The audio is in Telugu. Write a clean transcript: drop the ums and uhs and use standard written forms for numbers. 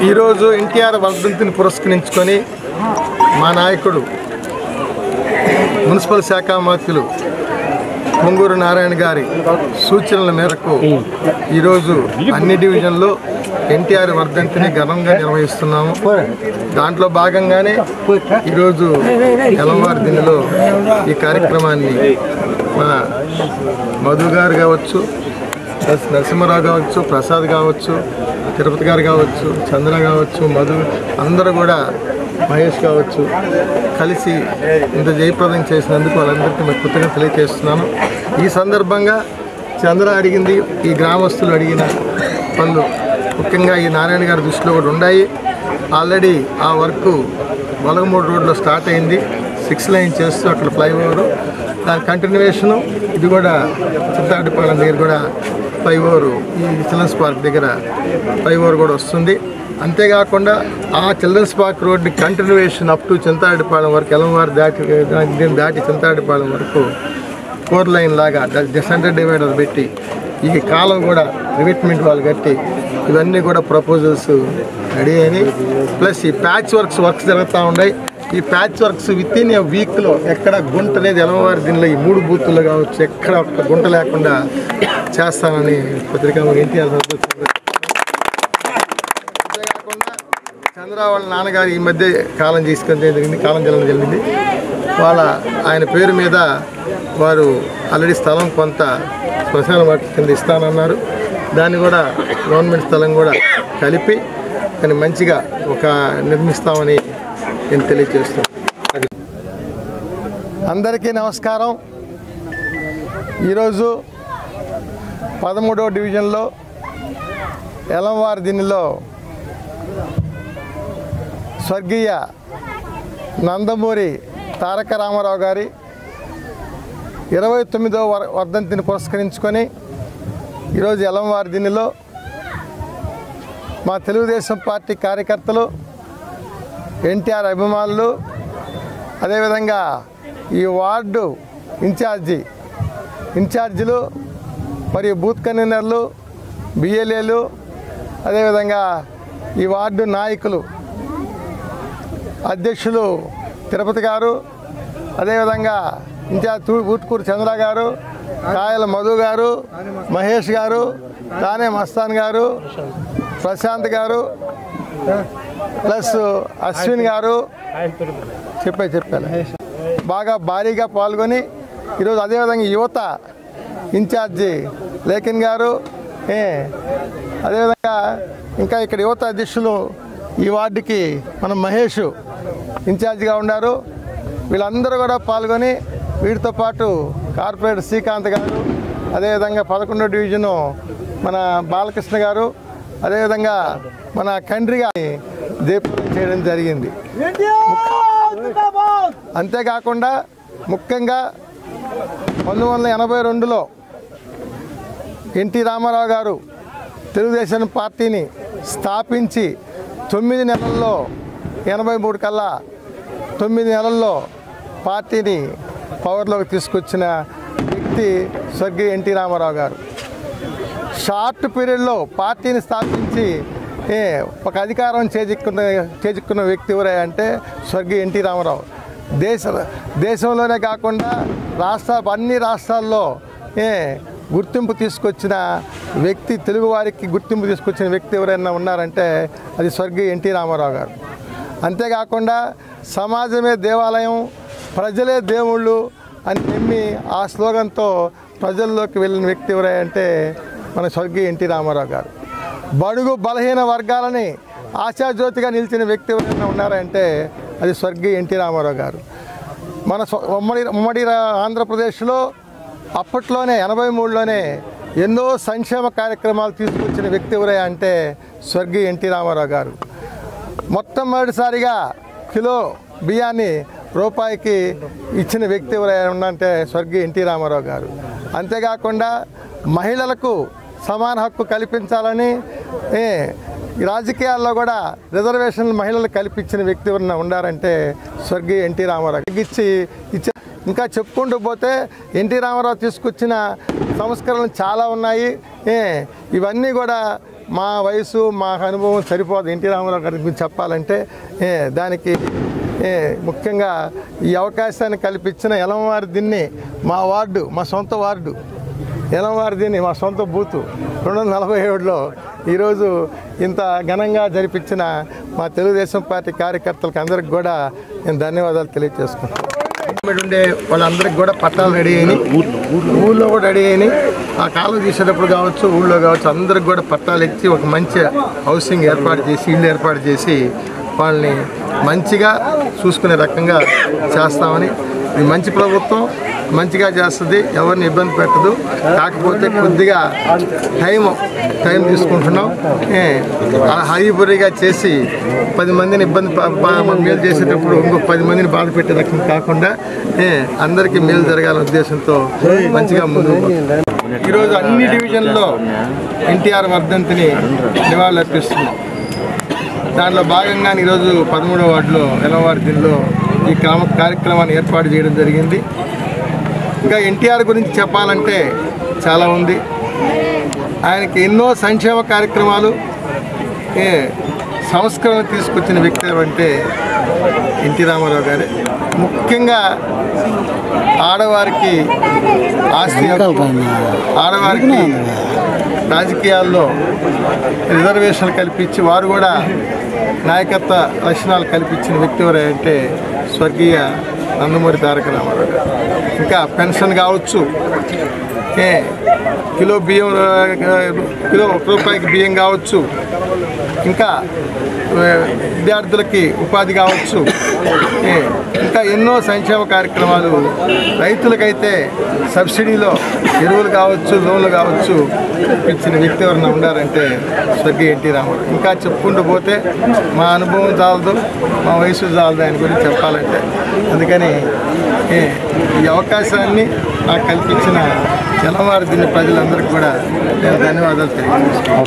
ఈరోజు ఎన్టీఆర్ వర్ధంతిని పురస్కరించుకొని మా నాయకుడు మున్సిపల్ శాఖ మంత్రులు పొంగూరు నారాయణ గారి సూచనల మేరకు ఈరోజు అన్ని డివిజన్లో ఎన్టీఆర్ వర్ధంతిని ఘనంగా నిర్వహిస్తున్నాము. దాంట్లో భాగంగానే ఈరోజు ఎలమవారి దినలో ఈ కార్యక్రమాన్ని మా మధు గారు కావచ్చు, నరసింహారావు కావచ్చు, ప్రసాద్ కావచ్చు, తిరుపతి గారు కావచ్చు, చంద్ర కావచ్చు, మధు అందరూ కూడా, మహేష్ కావచ్చు, కలిసి ఇంత జయప్రదం చేసినందుకు వాళ్ళందరికీ మేము కృతజ్ఞతలు తెలియజేస్తున్నాను. ఈ సందర్భంగా చంద్ర అడిగింది, ఈ గ్రామస్తులు అడిగిన పనులు ముఖ్యంగా ఈ నారాయణ గారి దృష్టిలో కూడా ఉన్నాయి. ఆల్రెడీ ఆ వర్క్ వలగమూడు రోడ్లో స్టార్ట్ అయింది. 6 లైన్ చేస్తూ అక్కడ ఫ్లైఓవర్, దాని కంటిన్యూవేషను ఇది కూడా చింతాడిపాలెం దగ్గర కూడా ఫ్లైఓవర్, ఈ చిల్డ్రన్స్ పార్క్ దగ్గర ఫ్లైఓవర్ కూడా వస్తుంది. అంతేకాకుండా ఆ చిల్డ్రన్స్ పార్క్ రోడ్ని కంటిన్యూవేషన్ అప్ టు చింతాడిపాలెం వరకు, ఎలమవారి దాటి చింతాడిపాలెం వరకు 4 లైన్ లాగా సెంటర్ డివైడర్ పెట్టి ఈ కాలం కూడా రివిట్మెంట్ వాళ్ళు కట్టి ఇవన్నీ కూడా ప్రపోజల్స్ రెడీ అయినాయి. ప్లస్ ఈ ప్యాచ్ వర్క్స్ జరుగుతూ ఉన్నాయి. ఈ patch works with in a వీక్లో ఎక్కడ గుంట అనేది ఎలమవారి దీనిలో ఈ 3 బూతులు కావచ్చు ఎక్కడ ఒక్క గుంట లేకుండా చేస్తానని పత్రికా ఎన్టీఆర్ అంతేకాకుండా చంద్ర వాళ్ళ నాన్నగారు ఈ మధ్య కాలం జరగడం జరిగింది. ఆయన పేరు మీద వారు ఆల్రెడీ స్థలం కొంత శ్మశాన వాటి కింద ఇస్తానన్నారు. దాన్ని కూడా గవర్నమెంట్ స్థలం కూడా కలిపి దాన్ని మంచిగా నిర్మిస్తామని నేను తెలియజేస్తున్నాను. అందరికీ నమస్కారం. ఈరోజు 13వ డివిజన్లో ఎలమవారి దీనిలో స్వర్గీయ నందమూరి తారక రామారావు గారి 29వ వర్ధంతిని పురస్కరించుకొని ఈరోజు ఎలమవారి దీనిలో మా తెలుగుదేశం పార్టీ కార్యకర్తలు, ఎన్టీఆర్ అభిమానులు, అదేవిధంగా ఈ వార్డు ఇన్ఛార్జీలు మరియు బూత్ కన్వీనర్లు, బిఎల్ఏలు, అదేవిధంగా ఈ వార్డు నాయకులు, అధ్యక్షులు తిరుపతి గారు, అదేవిధంగా ఇన్ఛార్జ్ ఊట్కూరు చంద్ర గారు, కాయల మధు గారు, మహేష్ గారు, తానే మస్తాన్ గారు, ప్రశాంత్ గారు, ప్లస్ అశ్విన్ గారు చెప్పాను బాగా భారీగా పాల్గొని ఈరోజు అదేవిధంగా యువత ఇన్ఛార్జి లేఖన్ గారు, అదేవిధంగా ఇంకా ఇక్కడ యువత అధ్యక్షులు ఈ వార్డుకి మన మహేష్ ఇన్ఛార్జిగా ఉన్నారు. వీళ్ళందరూ కూడా పాల్గొని వీటితో పాటు కార్పొరేటర్ శ్రీకాంత్ గారు, అదేవిధంగా 11వ డివిజను మన బాలకృష్ణ గారు, అదేవిధంగా మన కండ్రిగా దీపం చేయడం జరిగింది. అంతేకాకుండా ముఖ్యంగా 1982లో ఎన్టీ రామారావు గారు తెలుగుదేశం పార్టీని స్థాపించి 9 నెలల్లో 83 కల్లా 9 నెలల్లో పార్టీని పవర్లోకి తీసుకొచ్చిన వ్యక్తి స్వర్గీయ ఎన్టీ రామారావు గారు. షార్ట్ పీరియడ్లో పార్టీని స్థాపించి ఒక అధికారం చేజిక్కున్న వ్యక్తి ఎవరే అంటే స్వర్గీయ ఎన్టీ రామారావు. దేశంలోనే కాకుండా అన్ని రాష్ట్రాల్లో గుర్తింపు తీసుకొచ్చిన వ్యక్తి, తెలుగువారికి గుర్తింపు తీసుకొచ్చిన వ్యక్తి ఎవరైనా ఉన్నారంటే అది స్వర్గీయ ఎన్టీ రామారావు గారు. అంతేకాకుండా సమాజమే దేవాలయం, ప్రజలే దేవుళ్ళు అని నమ్మి ఆ స్లోగన్తో ప్రజల్లోకి వెళ్ళిన వ్యక్తి ఎవరంటే మన స్వర్గీయ ఎన్టీ రామారావు గారు. బడుగు బలహీన వర్గాలని ఆశాజ్యోతిగా నిలిచిన వ్యక్తి ఎవరైనా ఉన్నారంటే అది స్వర్గీయ ఎన్టీ రామారావు గారు. మన ఉమ్మడి ఆంధ్రప్రదేశ్లో అప్పట్లోనే 83లోనే ఎన్నో సంక్షేమ కార్యక్రమాలు తీసుకొచ్చిన వ్యక్తి ఎవరే అంటే స్వర్గీయ ఎన్టీ రామారావు గారు. మొట్టమొదటిసారిగా కిలో బియ్యాన్ని రూపాయికి ఇచ్చిన వ్యక్తి ఎవరైనా అంటే స్వర్గీయ ఎన్టీ రామారావు గారు. అంతేకాకుండా మహిళలకు సమాన హక్కు కల్పించాలని రాజకీయాల్లో కూడా రిజర్వేషన్లు మహిళలకు కల్పించిన వ్యక్తి ఎవరైనా ఉన్నారంటే స్వర్గీయ ఎన్టీ రామారావు ఇచ్చి ఇంకా చెప్పుకుంటూ పోతే ఎన్టీ రామారావు తీసుకొచ్చిన సంస్కరణలు చాలా ఉన్నాయి. ఇవన్నీ కూడా మా వయసు మా అనుభవం సరిపోదు ఎన్టీ రామారావు గారి గురించి చెప్పాలంటే. దానికి ముఖ్యంగా ఈ అవకాశాన్ని కల్పించిన ఎలమవారి దిన్ని మా వార్డు, మా సొంత వార్డు ఎలమవారి దిన్ని మా సొంత బూతు 247లో ఈరోజు ఇంత ఘనంగా జరిపించిన మా తెలుగుదేశం పార్టీ కార్యకర్తలకు అందరికి కూడా నేను ధన్యవాదాలు తెలియజేసుకుంటాను. ఉండే వాళ్ళందరికీ కూడా పట్టాలు రెడీ అయినాయి, ఊళ్ళో కూడా రెడీ అయినాయి. ఆ కాలువ తీసేటప్పుడు కావచ్చు, ఊళ్ళో కావచ్చు, అందరికి కూడా పట్టాలు ఇచ్చి ఒక మంచి హౌసింగ్ ఏర్పాటు చేసి, ఇల్లు ఏర్పాటు చేసి వాళ్ళని మంచిగా చూసుకునే రకంగా చేస్తామని. ఇది మంచి ప్రభుత్వం, మంచిగా చేస్తుంది, ఎవరిని ఇబ్బంది పెట్టదు. కాకపోతే కొద్దిగా టైం తీసుకుంటున్నాం. హరిబురిగా చేసి 10 మందిని ఇబ్బంది మేలు చేసేటప్పుడు ఇంకో 10 మందిని బాధ పెట్టే రకం కాకుండా అందరికీ మేలు జరగాలనే ఉద్దేశంతో మంచిగా ముందుకు. ఈరోజు అన్ని డివిజన్లో ఎన్టీఆర్ వర్ధంతిని నివాళులర్పిస్తున్నాం. దాంట్లో భాగంగా ఈరోజు 13వ వార్డులో ఎలమవారి దిల్లో ఈ కార్యక్రమాన్ని ఏర్పాటు చేయడం జరిగింది. ఇంకా ఎన్టీఆర్ గురించి చెప్పాలంటే చాలా ఉంది. ఆయనకి ఎన్నో సంక్షేమ కార్యక్రమాలు, సంస్కరణ తీసుకొచ్చిన వ్యక్తి అంటే ఎన్టీ రామారావు గారే. ముఖ్యంగా ఆడవారికి ఆస్తి, ఆడవారికి రాజకీయాల్లో రిజర్వేషన్లు కల్పించి వారు కూడా నాయకత్వ లక్షణాలు కల్పించిన వ్యక్తి ఎవరంటే స్వర్గీయ నందమూరి తారక రామారావు గారు. ఇంకా పెన్షన్ కావచ్చు, కిలో రూపాయికి బియ్యం కావచ్చు, ఇంకా విద్యార్థులకి ఉపాధి కావచ్చు, ఇంకా ఎన్నో సంక్షేమ కార్యక్రమాలు. రైతులకైతే సబ్సిడీలో ఎరువులు కావచ్చు, లోన్లు కావచ్చు ఇచ్చిన వ్యక్తి ఎవరైనా ఉన్నారంటే స్వర్గీయ ఎన్టీ రామారావు. ఇంకా చెప్పుకుంటూ పోతే మా అనుభవం చాలదు, మా వయసు చాలదు ఆయన గురించి చెప్పాలంటే. అందుకని ఈ అవకాశాన్ని నాకు కల్పించిన ఎలమవారి దిన్ని ప్రజలందరికీ కూడా నేను ధన్యవాదాలు తెలియజేస్తున్నాను.